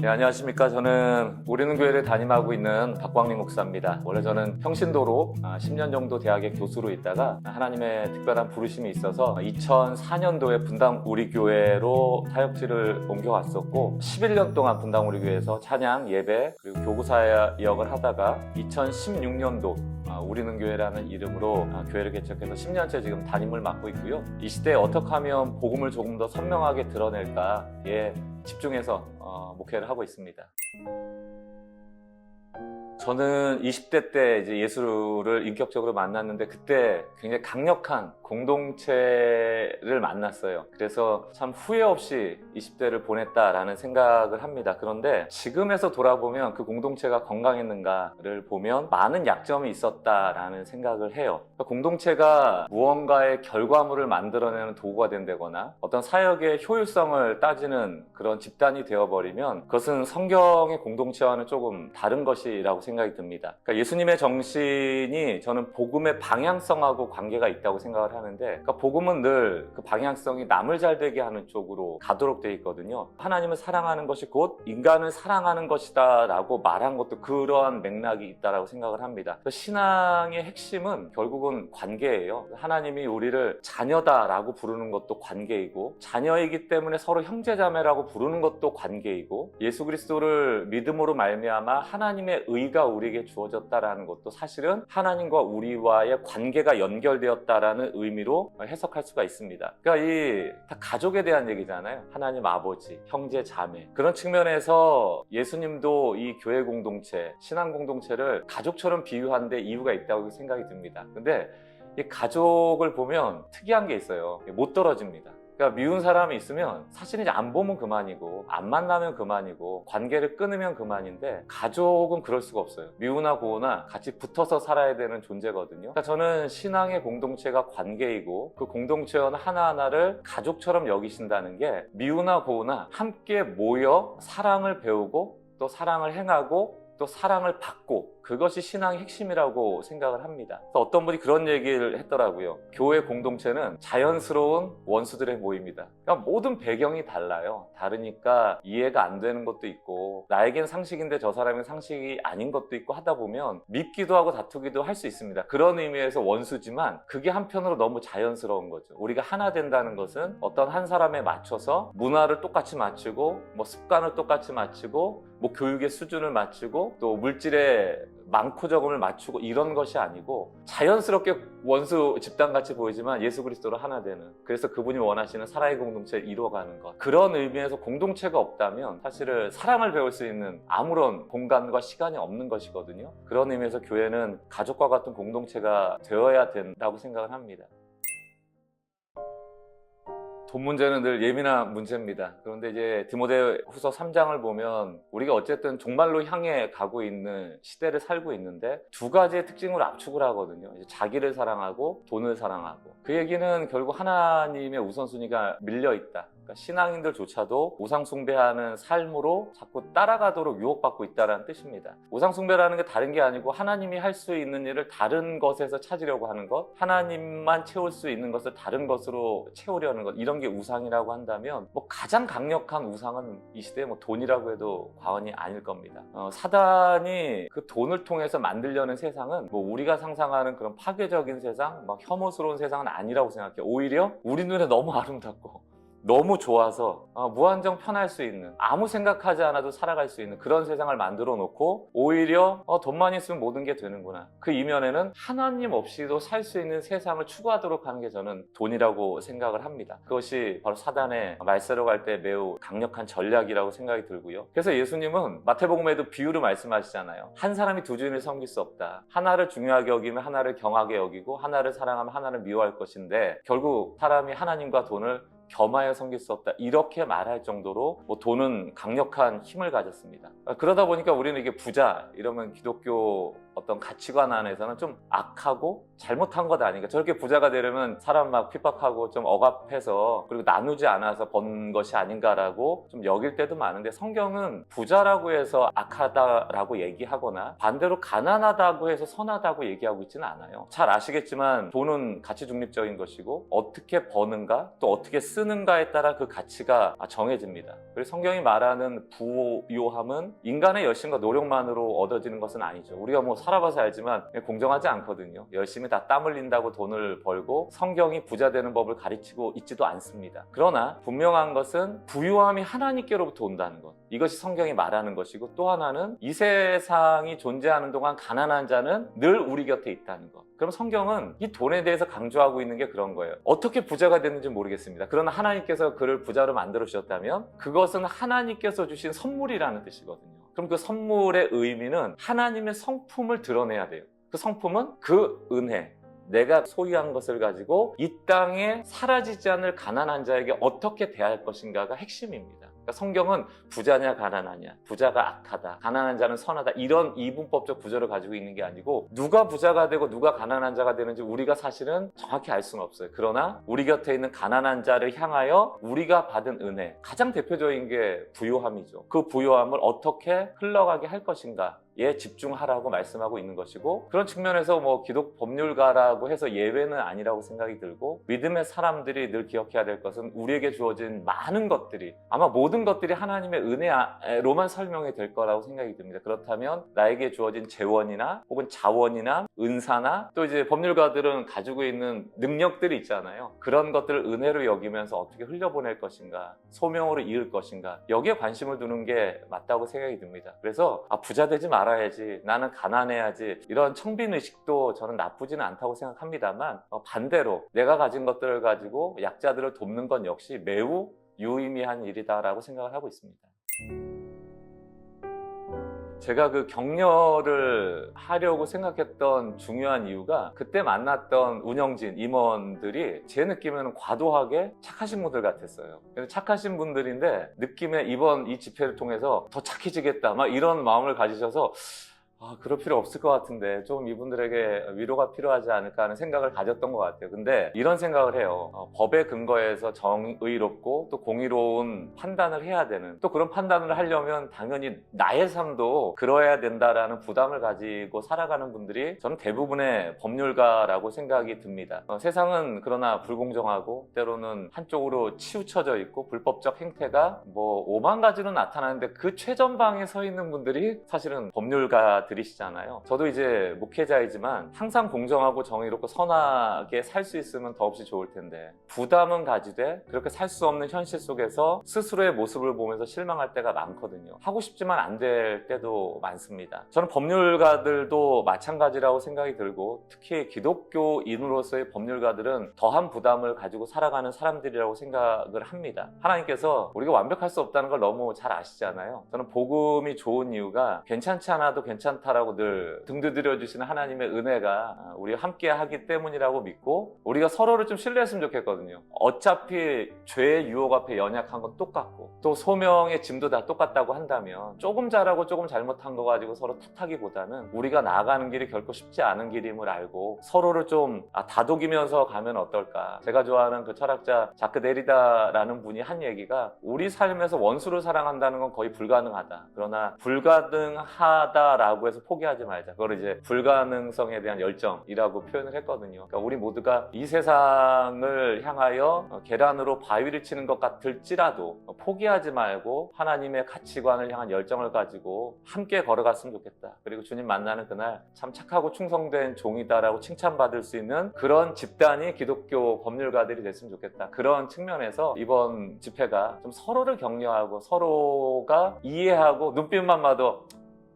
네, 안녕하십니까. 저는 우리는 교회를 담임하고 있는 박광림 목사입니다. 원래 저는 평신도로 10년 정도 대학의 교수로 있다가 하나님의 특별한 부르심이 있어서 2004년도에 분당 우리교회로 사역지를 옮겨왔었고 11년 동안 분당 우리교회에서 찬양, 예배, 그리고 교구사역을 하다가 2016년도 우리는 교회라는 이름으로 교회를 개척해서 10년째 지금 담임을 맡고 있고요. 이 시대에 어떻게 하면 복음을 조금 더 선명하게 드러낼까에 집중해서 목회를 하고 있습니다. 저는 20대 때 이제 예수를 인격적으로 만났는데 그때 굉장히 강력한 공동체를 만났어요. 그래서 참 후회 없이 20대를 보냈다라는 생각을 합니다. 그런데 지금에서 돌아보면 그 공동체가 건강했는가를 보면 많은 약점이 있었다라는 생각을 해요. 공동체가 무언가의 결과물을 만들어내는 도구가 된다거나 어떤 사역의 효율성을 따지는 그런 집단이 되어버리면 그것은 성경의 공동체와는 조금 다른 것이라고 생각이 듭니다. 그러니까 예수님의 정신이 저는 복음의 방향성하고 관계가 있다고 생각을 하는데, 그러니까 복음은 늘 그 방향성이 남을 잘 되게 하는 쪽으로 가도록 되어 있거든요. 하나님을 사랑하는 것이 곧 인간을 사랑하는 것이다 라고 말한 것도 그러한 맥락이 있다고 생각을 합니다. 신앙의 핵심은 결국은 관계예요. 하나님이 우리를 자녀다라고 부르는 것도 관계이고, 자녀이기 때문에 서로 형제자매라고 부르는 것도 관계이고, 예수 그리스도를 믿음으로 말미암아 하나님의 의가 우리에게 주어졌다라는 것도 사실은 하나님과 우리와의 관계가 연결되었다라는 의미로 해석할 수가 있습니다. 그러니까 이 다 가족에 대한 얘기잖아요. 하나님 아버지, 형제, 자매. 그런 측면에서 예수님도 이 교회 공동체, 신앙 공동체를 가족처럼 비유한 데 이유가 있다고 생각이 듭니다. 근데 이 가족을 보면 특이한 게 있어요. 못 떨어집니다. 그러니까 미운 사람이 있으면 사실 이제 안 보면 그만이고 안 만나면 그만이고 관계를 끊으면 그만인데 가족은 그럴 수가 없어요. 미우나 고우나 같이 붙어서 살아야 되는 존재거든요. 그러니까 저는 신앙의 공동체가 관계이고 그 공동체원 하나하나를 가족처럼 여기신다는 게 미우나 고우나 함께 모여 사랑을 배우고 또 사랑을 행하고 또 사랑을 받고, 그것이 신앙의 핵심이라고 생각을 합니다. 그래서 어떤 분이 그런 얘기를 했더라고요. 교회 공동체는 자연스러운 원수들의 모임이다. 그러니까 모든 배경이 달라요. 다르니까 이해가 안 되는 것도 있고, 나에겐 상식인데 저 사람에겐 상식이 아닌 것도 있고 하다 보면 밉기도 하고 다투기도 할 수 있습니다. 그런 의미에서 원수지만 그게 한편으로 너무 자연스러운 거죠. 우리가 하나 된다는 것은 어떤 한 사람에 맞춰서 문화를 똑같이 맞추고, 습관을 똑같이 맞추고, 교육의 수준을 맞추고, 또 물질의 많고 적음을 맞추고 이런 것이 아니고 자연스럽게 원수 집단같이 보이지만 예수 그리스도로 하나 되는, 그래서 그분이 원하시는 사랑의 공동체를 이루어가는 것, 그런 의미에서 공동체가 없다면 사실은 사랑을 배울 수 있는 아무런 공간과 시간이 없는 것이거든요. 그런 의미에서 교회는 가족과 같은 공동체가 되어야 된다고 생각을 합니다. 돈 문제는 늘 예민한 문제입니다. 그런데 이제 디모데후서 3장을 보면 우리가 어쨌든 종말로 향해 가고 있는 시대를 살고 있는데 두 가지의 특징으로 압축을 하거든요. 이제 자기를 사랑하고 돈을 사랑하고. 그 얘기는 결국 하나님의 우선순위가 밀려 있다. 그러니까 신앙인들조차도 우상 숭배하는 삶으로 자꾸 따라가도록 유혹받고 있다는 뜻입니다. 우상 숭배라는 게 다른 게 아니고 하나님이 할 수 있는 일을 다른 것에서 찾으려고 하는 것, 하나님만 채울 수 있는 것을 다른 것으로 채우려는 것, 이런 게 우상이라고 한다면 가장 강력한 우상은 이 시대에 돈이라고 해도 과언이 아닐 겁니다. 사단이 그 돈을 통해서 만들려는 세상은 우리가 상상하는 그런 파괴적인 세상, 혐오스러운 세상은 아니라고 생각해요. 오히려 우리 눈에 너무 아름답고 너무 좋아서 무한정 편할 수 있는, 아무 생각하지 않아도 살아갈 수 있는 그런 세상을 만들어 놓고 오히려 돈만 있으면 모든 게 되는구나, 그 이면에는 하나님 없이도 살 수 있는 세상을 추구하도록 하는 게 저는 돈이라고 생각을 합니다. 그것이 바로 사단의 말세로 갈 때 매우 강력한 전략이라고 생각이 들고요. 그래서 예수님은 마태복음에도 비유를 말씀하시잖아요. 한 사람이 두 주인을 섬길 수 없다. 하나를 중요하게 여기면 하나를 경하게 여기고, 하나를 사랑하면 하나를 미워할 것인데 결국 사람이 하나님과 돈을 겸하여 섬길 수 없다, 이렇게 말할 정도로 돈은 강력한 힘을 가졌습니다. 그러다 보니까 우리는 이게 부자 이러면 기독교 어떤 가치관 안에서는 좀 악하고 잘못한 것 아닌가. 저렇게 부자가 되려면 사람 막 핍박하고 좀 억압해서 그리고 나누지 않아서 번 것이 아닌가라고 좀 여길 때도 많은데, 성경은 부자라고 해서 악하다라고 얘기하거나 반대로 가난하다고 해서 선하다고 얘기하고 있지는 않아요. 잘 아시겠지만 돈은 가치 중립적인 것이고 어떻게 버는가 또 어떻게 쓰는가에 따라 그 가치가 정해집니다. 그래서 성경이 말하는 부요함은 인간의 열심과 노력만으로 얻어지는 것은 아니죠. 우리가 뭐 살아봐서 알지만 공정하지 않거든요. 열심히 다 땀 흘린다고 돈을 벌고 성경이 부자 되는 법을 가르치고 있지도 않습니다. 그러나 분명한 것은 부요함이 하나님께로부터 온다는 것, 이것이 성경이 말하는 것이고, 또 하나는 이 세상이 존재하는 동안 가난한 자는 늘 우리 곁에 있다는 것. 그럼 성경은 이 돈에 대해서 강조하고 있는 게 그런 거예요. 어떻게 부자가 됐는지 모르겠습니다. 그러나 하나님께서 그를 부자로 만들어 주셨다면 그것은 하나님께서 주신 선물이라는 뜻이거든요. 그럼 그 선물의 의미는 하나님의 성품을 드러내야 돼요. 그 성품은 그 은혜, 내가 소유한 것을 가지고 이 땅에 사라지지 않을 가난한 자에게 어떻게 대할 것인가가 핵심입니다. 그러니까 성경은 부자냐 가난하냐, 부자가 악하다, 가난한 자는 선하다, 이런 이분법적 구조를 가지고 있는 게 아니고, 누가 부자가 되고 누가 가난한 자가 되는지 우리가 사실은 정확히 알 수는 없어요. 그러나 우리 곁에 있는 가난한 자를 향하여 우리가 받은 은혜, 가장 대표적인 게 부요함이죠. 그 부요함을 어떻게 흘러가게 할 것인가 에 집중하라고 말씀하고 있는 것이고, 그런 측면에서 뭐 기독 법률가라고 해서 예외는 아니라고 생각이 들고, 믿음의 사람들이 늘 기억해야 될 것은 우리에게 주어진 많은 것들이, 아마 모든 것들이 하나님의 은혜로만 설명이 될 거라고 생각이 듭니다. 그렇다면 나에게 주어진 재원이나 혹은 자원이나 은사나 또 이제 법률가들은 가지고 있는 능력들이 있잖아요. 그런 것들을 은혜로 여기면서 어떻게 흘려보낼 것인가, 소명으로 이을 것인가, 여기에 관심을 두는 게 맞다고 생각이 듭니다. 그래서 부자 되지 말아야지, 나는 가난해야지, 이런 청빈의식도 저는 나쁘지는 않다고 생각합니다만, 반대로 내가 가진 것들을 가지고 약자들을 돕는 건 역시 매우 유의미한 일이다라고 생각을 하고 있습니다. 제가 그 격려를 하려고 생각했던 중요한 이유가, 그때 만났던 운영진 임원들이 제 느낌에는 과도하게 착하신 분들 같았어요. 착하신 분들인데 느낌에 이번 이 집회를 통해서 더 착해지겠다 막 이런 마음을 가지셔서 그럴 필요 없을 것 같은데 좀 이분들에게 위로가 필요하지 않을까 하는 생각을 가졌던 것 같아요. 근데 이런 생각을 해요. 법에 근거해서 정의롭고 또 공의로운 판단을 해야 되는, 또 그런 판단을 하려면 당연히 나의 삶도 그러해야 된다라는 부담을 가지고 살아가는 분들이 저는 대부분의 법률가라고 생각이 듭니다. 세상은 그러나 불공정하고 때로는 한쪽으로 치우쳐져 있고 불법적 행태가 뭐 5만 가지로 나타나는데, 그 최전방에 서 있는 분들이 사실은 법률가 들이시잖아요. 저도 이제 목회자이지만 항상 공정하고 정의롭고 선하게 살 수 있으면 더없이 좋을 텐데, 부담은 가지되 그렇게 살 수 없는 현실 속에서 스스로의 모습을 보면서 실망할 때가 많거든요. 하고 싶지만 안 될 때도 많습니다. 저는 법률가들도 마찬가지라고 생각이 들고, 특히 기독교인으로서의 법률가들은 더한 부담을 가지고 살아가는 사람들이라고 생각을 합니다. 하나님께서 우리가 완벽할 수 없다는 걸 너무 잘 아시잖아요. 저는 복음이 좋은 이유가 괜찮지 않아도 괜찮다라고 늘 등 두드려 주시는 하나님의 은혜가 우리가 함께 하기 때문이라고 믿고, 우리가 서로를 좀 신뢰했으면 좋겠거든요. 어차피 죄의 유혹 앞에 연약한 건 똑같고 또 소명의 짐도 다 똑같다고 한다면, 조금 잘하고 조금 잘못한 거 가지고 서로 탓하기보다는 우리가 나아가는 길이 결코 쉽지 않은 길임을 알고 서로를 좀 다독이면서 가면 어떨까. 제가 좋아하는 그 철학자 자크 데리다라는 분이 한 얘기가, 우리 삶에서 원수를 사랑한다는 건 거의 불가능하다. 그러나 불가능하다라고 해서 포기하지 말자. 그걸 이제 불가능성에 대한 열정이라고 표현을 했거든요. 그러니까 우리 모두가 이 세상을 향하여 계란으로 바위를 치는 것 같을지라도 포기하지 말고 하나님의 가치관을 향한 열정을 가지고 함께 걸어갔으면 좋겠다. 그리고 주님 만나는 그날 참 착하고 충성된 종이다라고 칭찬받을 수 있는 그런 집단이 기독교 법률가들이 됐으면 좋겠다. 그런 측면에서 이번 집회가 좀 서로를 격려하고 서로가 이해하고, 눈빛만 봐도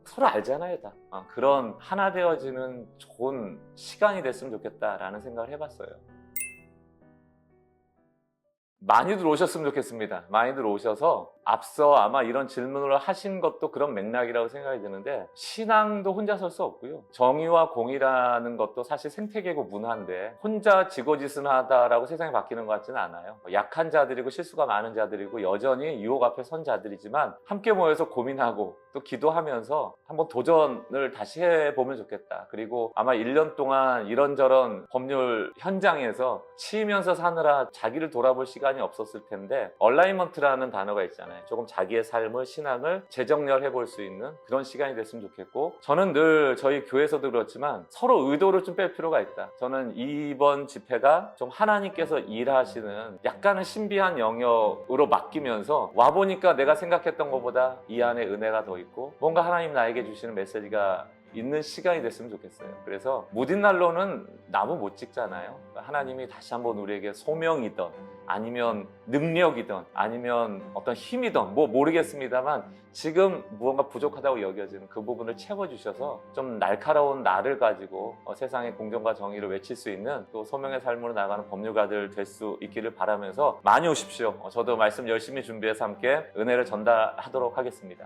서로 알잖아요 다. 그런 하나 되어지는 좋은 시간이 됐으면 좋겠다라는 생각을 해봤어요. 많이들 오셨으면 좋겠습니다. 많이들 오셔서 앞서 아마 이런 질문을 하신 것도 그런 맥락이라고 생각이 드는데, 신앙도 혼자 설 수 없고요. 정의와 공의라는 것도 사실 생태계고 문화인데 혼자 지고지순하다라고 세상이 바뀌는 것 같지는 않아요. 약한 자들이고 실수가 많은 자들이고 여전히 유혹 앞에 선 자들이지만 함께 모여서 고민하고 또 기도하면서 한번 도전을 다시 해보면 좋겠다. 그리고 아마 1년 동안 이런저런 법률 현장에서 치이면서 사느라 자기를 돌아볼 시간이 없었을 텐데, 얼라이먼트라는 단어가 있잖아요. 조금 자기의 삶을, 신앙을 재정렬해 볼 수 있는 그런 시간이 됐으면 좋겠고, 저는 늘 저희 교회에서도 그렇지만 서로 의도를 좀 뺄 필요가 있다. 저는 이번 집회가 좀 하나님께서 일하시는 약간은 신비한 영역으로 맡기면서 와보니까 내가 생각했던 것보다 이 안에 은혜가 더 있고 뭔가 하나님 나에게 주시는 메시지가 있는 시간이 됐으면 좋겠어요. 그래서 무딘 난로는 나무 못 찍잖아요. 하나님이 다시 한번 우리에게 소명이든 아니면 능력이든 아니면 어떤 힘이든 뭐 모르겠습니다만 지금 무언가 부족하다고 여겨지는 그 부분을 채워주셔서 좀 날카로운 나를 가지고 세상의 공정과 정의를 외칠 수 있는 또 소명의 삶으로 나가는 법률가들 될 수 있기를 바라면서 많이 오십시오. 저도 말씀 열심히 준비해서 함께 은혜를 전달하도록 하겠습니다.